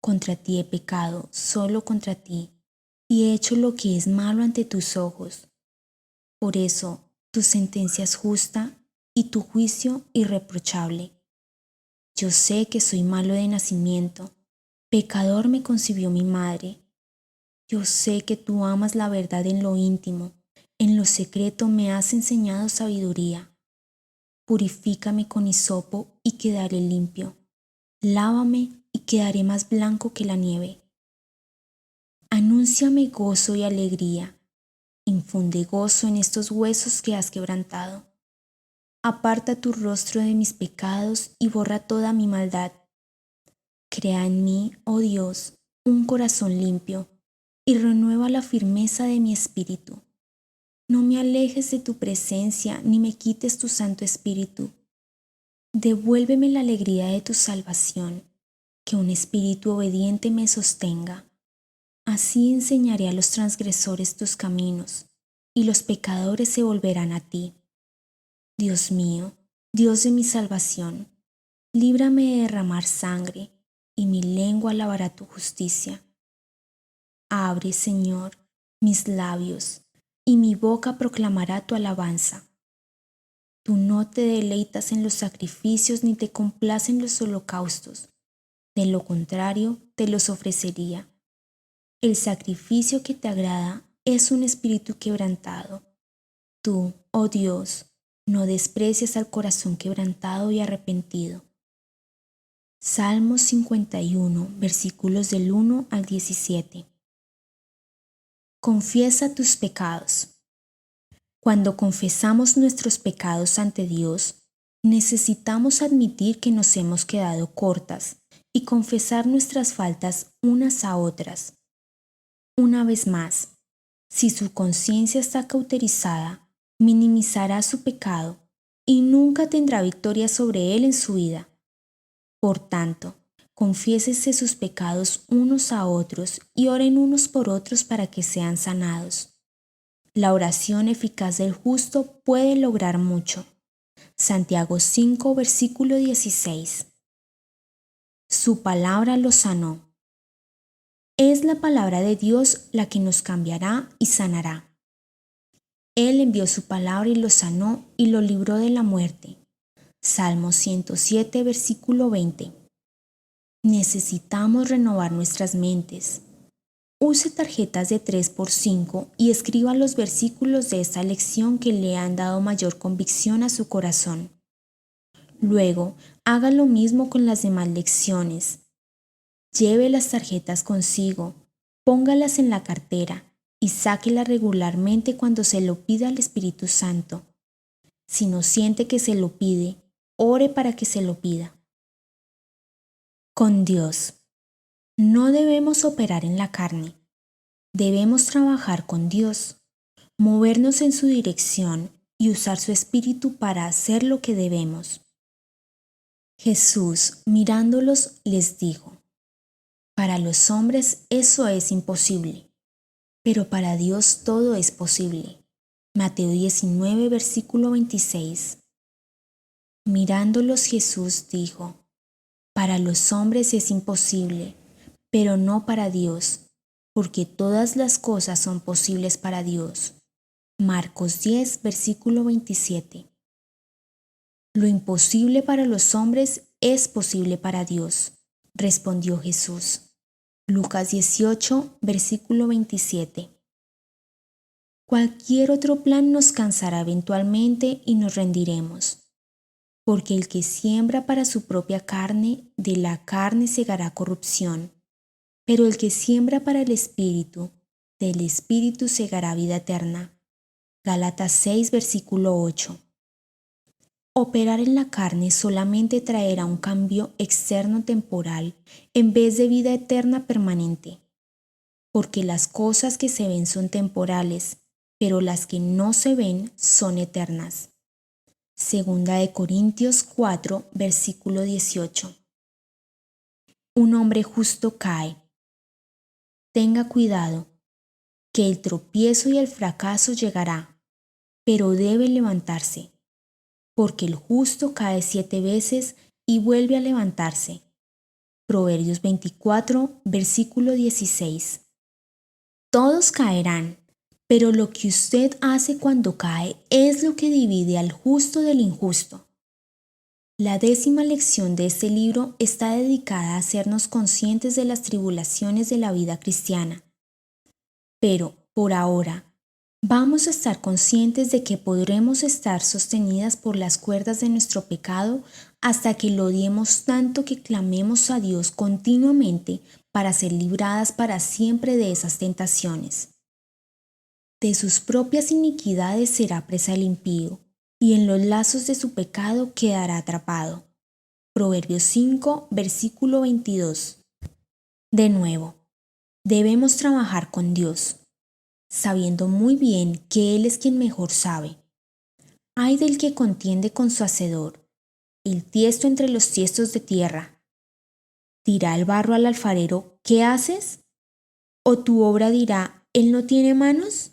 Contra ti he pecado, solo contra ti, y he hecho lo que es malo ante tus ojos. Por eso, tu sentencia es justa y tu juicio irreprochable. Yo sé que soy malo de nacimiento, pecador me concibió mi madre. Yo sé que tú amas la verdad en lo íntimo, en lo secreto me has enseñado sabiduría. Purifícame con hisopo y quedaré limpio. Lávame y quedaré más blanco que la nieve. Anúnciame gozo y alegría. Infunde gozo en estos huesos que has quebrantado. Aparta tu rostro de mis pecados y borra toda mi maldad. Crea en mí, oh Dios, un corazón limpio y renueva la firmeza de mi espíritu. No me alejes de tu presencia ni me quites tu Santo Espíritu. Devuélveme la alegría de tu salvación, que un espíritu obediente me sostenga. Así enseñaré a los transgresores tus caminos, y los pecadores se volverán a ti. Dios mío, Dios de mi salvación, líbrame de derramar sangre, y mi lengua alabará tu justicia. Abre, Señor, mis labios, y mi boca proclamará tu alabanza. Tú no te deleitas en los sacrificios ni te complacen los holocaustos. De lo contrario, te los ofrecería. El sacrificio que te agrada es un espíritu quebrantado. Tú, oh Dios, no desprecias al corazón quebrantado y arrepentido. Salmos 51, versículos del 1 al 17. Confiesa tus pecados. Cuando confesamos nuestros pecados ante Dios, necesitamos admitir que nos hemos quedado cortas y confesar nuestras faltas unas a otras. Una vez más, si su conciencia está cauterizada, minimizará su pecado y nunca tendrá victoria sobre él en su vida. Por tanto, confiésese sus pecados unos a otros y oren unos por otros para que sean sanados. La oración eficaz del justo puede lograr mucho. Santiago 5, versículo 16. Su palabra los sanó. Es la palabra de Dios la que nos cambiará y sanará. Él envió su palabra y los sanó y lo libró de la muerte. Salmo 107, versículo 20. Necesitamos renovar nuestras mentes. Use tarjetas de 3x5 y escriba los versículos de esta lección que le han dado mayor convicción a su corazón. Luego, haga lo mismo con las demás lecciones. Lleve las tarjetas consigo, póngalas en la cartera y sáquelas regularmente cuando se lo pida al Espíritu Santo. Si no siente que se lo pide, ore para que se lo pida. Con Dios. No debemos operar en la carne. Debemos trabajar con Dios, movernos en su dirección y usar su Espíritu para hacer lo que debemos. Jesús, mirándolos, les dijo: para los hombres eso es imposible, pero para Dios todo es posible. Mateo 19, versículo 26. Mirándolos, Jesús dijo: para los hombres es imposible, pero no para Dios, porque todas las cosas son posibles para Dios. Marcos 10, versículo 27. Lo imposible para los hombres es posible para Dios, respondió Jesús. Lucas 18, versículo 27. Cualquier otro plan nos cansará eventualmente y nos rendiremos, porque el que siembra para su propia carne, de la carne segará corrupción, pero el que siembra para el Espíritu, del Espíritu segará vida eterna. Gálatas 6, versículo 8. Operar en la carne solamente traerá un cambio externo temporal en vez de vida eterna permanente, porque las cosas que se ven son temporales, pero las que no se ven son eternas. Segunda de Corintios 4, versículo 18. Un hombre justo cae. Tenga cuidado, que el tropiezo y el fracaso llegará, pero debe levantarse, porque el justo cae 7 veces y vuelve a levantarse. Proverbios 24, versículo 16. Todos caerán, pero lo que usted hace cuando cae es lo que divide al justo del injusto. La 10ª lección de este libro está dedicada a hacernos conscientes de las tribulaciones de la vida cristiana. Pero, por ahora, vamos a estar conscientes de que podremos estar sostenidas por las cuerdas de nuestro pecado hasta que lo odiemos tanto que clamemos a Dios continuamente para ser libradas para siempre de esas tentaciones. De sus propias iniquidades será presa el impío, y en los lazos de su pecado quedará atrapado. Proverbios 5, versículo 22. De nuevo, debemos trabajar con Dios, sabiendo muy bien que Él es quien mejor sabe. Ay del que contiende con su hacedor, el tiesto entre los tiestos de tierra. ¿Dirá el barro al alfarero: ¿qué haces? ¿O tu obra dirá: él no tiene manos?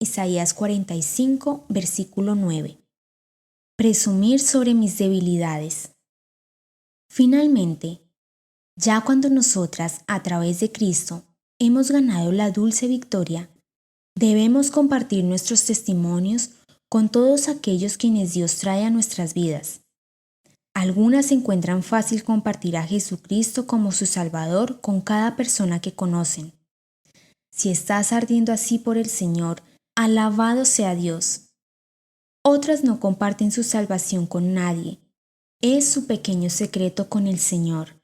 Isaías 45, versículo 9. Presumir sobre mis debilidades. Finalmente, ya cuando nosotras, a través de Cristo, hemos ganado la dulce victoria, debemos compartir nuestros testimonios con todos aquellos quienes Dios trae a nuestras vidas. Algunas encuentran fácil compartir a Jesucristo como su Salvador con cada persona que conocen. Si estás ardiendo así por el Señor, alabado sea Dios. Otras no comparten su salvación con nadie. Es su pequeño secreto con el Señor.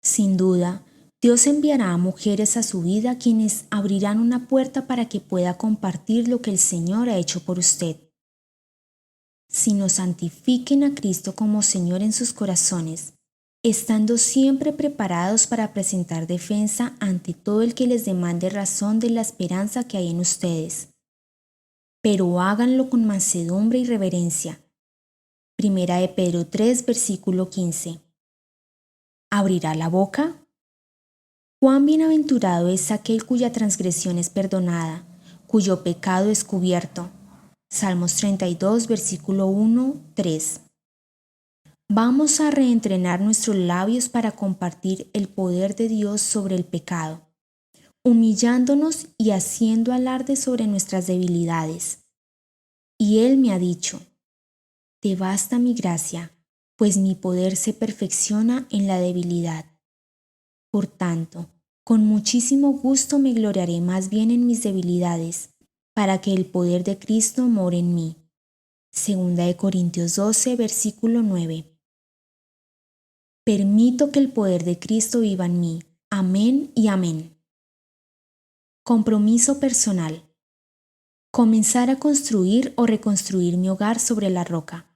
Sin duda, Dios enviará a mujeres a su vida quienes abrirán una puerta para que pueda compartir lo que el Señor ha hecho por usted. Si nos santifiquen a Cristo como Señor en sus corazones, estando siempre preparados para presentar defensa ante todo el que les demande razón de la esperanza que hay en ustedes. Pero háganlo con mansedumbre y reverencia. Primera de Pedro 3, versículo 15. ¿Abrirá la boca? Cuán bienaventurado es aquel cuya transgresión es perdonada, cuyo pecado es cubierto. Salmos 32, versículo 1, 3. Vamos a reentrenar nuestros labios para compartir el poder de Dios sobre el pecado, humillándonos y haciendo alarde sobre nuestras debilidades. Y Él me ha dicho: te basta mi gracia, pues mi poder se perfecciona en la debilidad. Por tanto, con muchísimo gusto me gloriaré más bien en mis debilidades, para que el poder de Cristo more en mí. 2 Corintios 12, versículo 9. Permito que el poder de Cristo viva en mí. Amén y amén. Compromiso personal. Comenzar a construir o reconstruir mi hogar sobre la roca.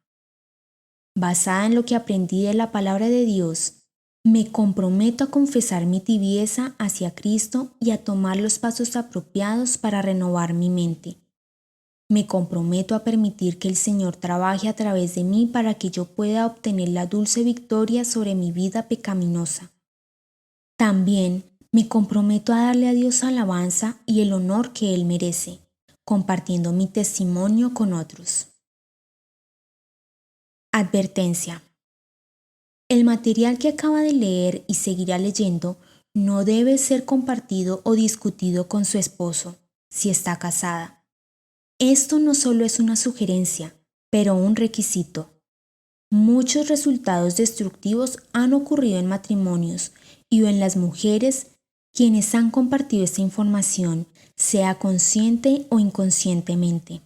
Basada en lo que aprendí de la palabra de Dios, me comprometo a confesar mi tibieza hacia Cristo y a tomar los pasos apropiados para renovar mi mente. Me comprometo a permitir que el Señor trabaje a través de mí para que yo pueda obtener la dulce victoria sobre mi vida pecaminosa. También me comprometo a darle a Dios alabanza y el honor que Él merece, compartiendo mi testimonio con otros. Advertencia. El material que acaba de leer y seguirá leyendo no debe ser compartido o discutido con su esposo, si está casada. Esto no solo es una sugerencia, pero un requisito. Muchos resultados destructivos han ocurrido en matrimonios y en las mujeres quienes han compartido esta información, sea consciente o inconscientemente.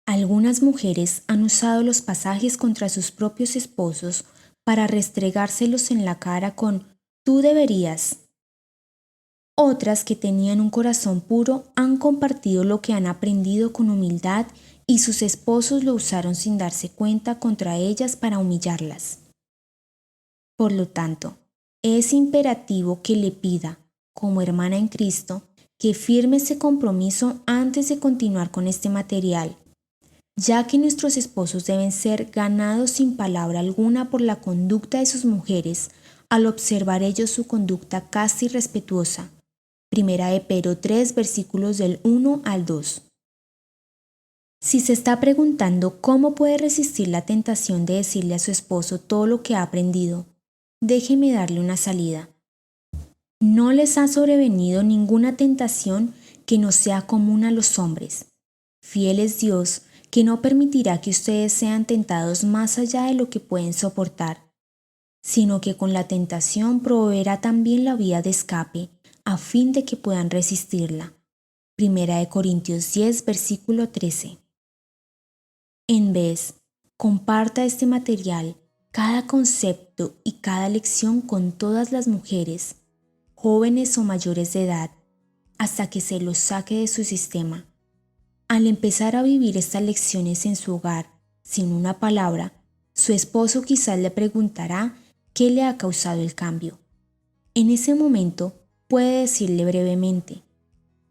Algunas mujeres han usado los pasajes contra sus propios esposos para restregárselos en la cara con «tú deberías». Otras que tenían un corazón puro han compartido lo que han aprendido con humildad y sus esposos lo usaron sin darse cuenta contra ellas para humillarlas. Por lo tanto, es imperativo que le pida, como hermana en Cristo, que firme ese compromiso antes de continuar con este material, ya que nuestros esposos deben ser ganados sin palabra alguna por la conducta de sus mujeres al observar ellos su conducta casta y respetuosa. 1 Pedro 3, versículos del 1 al 2. Si se está preguntando cómo puede resistir la tentación de decirle a su esposo todo lo que ha aprendido, déjeme darle una salida. No les ha sobrevenido ninguna tentación que no sea común a los hombres. Fiel es Dios, que no permitirá que ustedes sean tentados más allá de lo que pueden soportar, sino que con la tentación proveerá también la vía de escape, a fin de que puedan resistirla. 1 Corintios 10, versículo 13. En vez, comparta este material, cada concepto y cada lección con todas las mujeres, jóvenes o mayores de edad, hasta que se los saque de su sistema. Al empezar a vivir estas lecciones en su hogar, sin una palabra, su esposo quizás le preguntará qué le ha causado el cambio. En ese momento, puede decirle brevemente: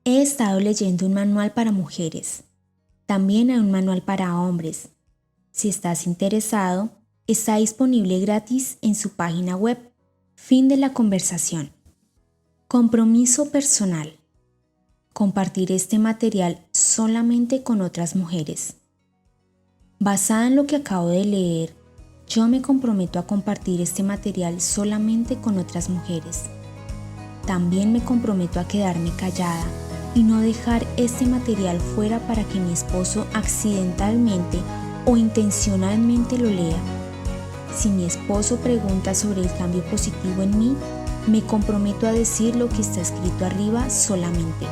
he estado leyendo un manual para mujeres. También hay un manual para hombres. Si estás interesado, está disponible gratis en su página web. Fin de la conversación. Compromiso personal. Compartir este material solamente con otras mujeres. Basada en lo que acabo de leer, yo me comprometo a compartir este material solamente con otras mujeres. También me comprometo a quedarme callada y no dejar este material fuera para que mi esposo accidentalmente o intencionalmente lo lea. Si mi esposo pregunta sobre el cambio positivo en mí, me comprometo a decir lo que está escrito arriba solamente.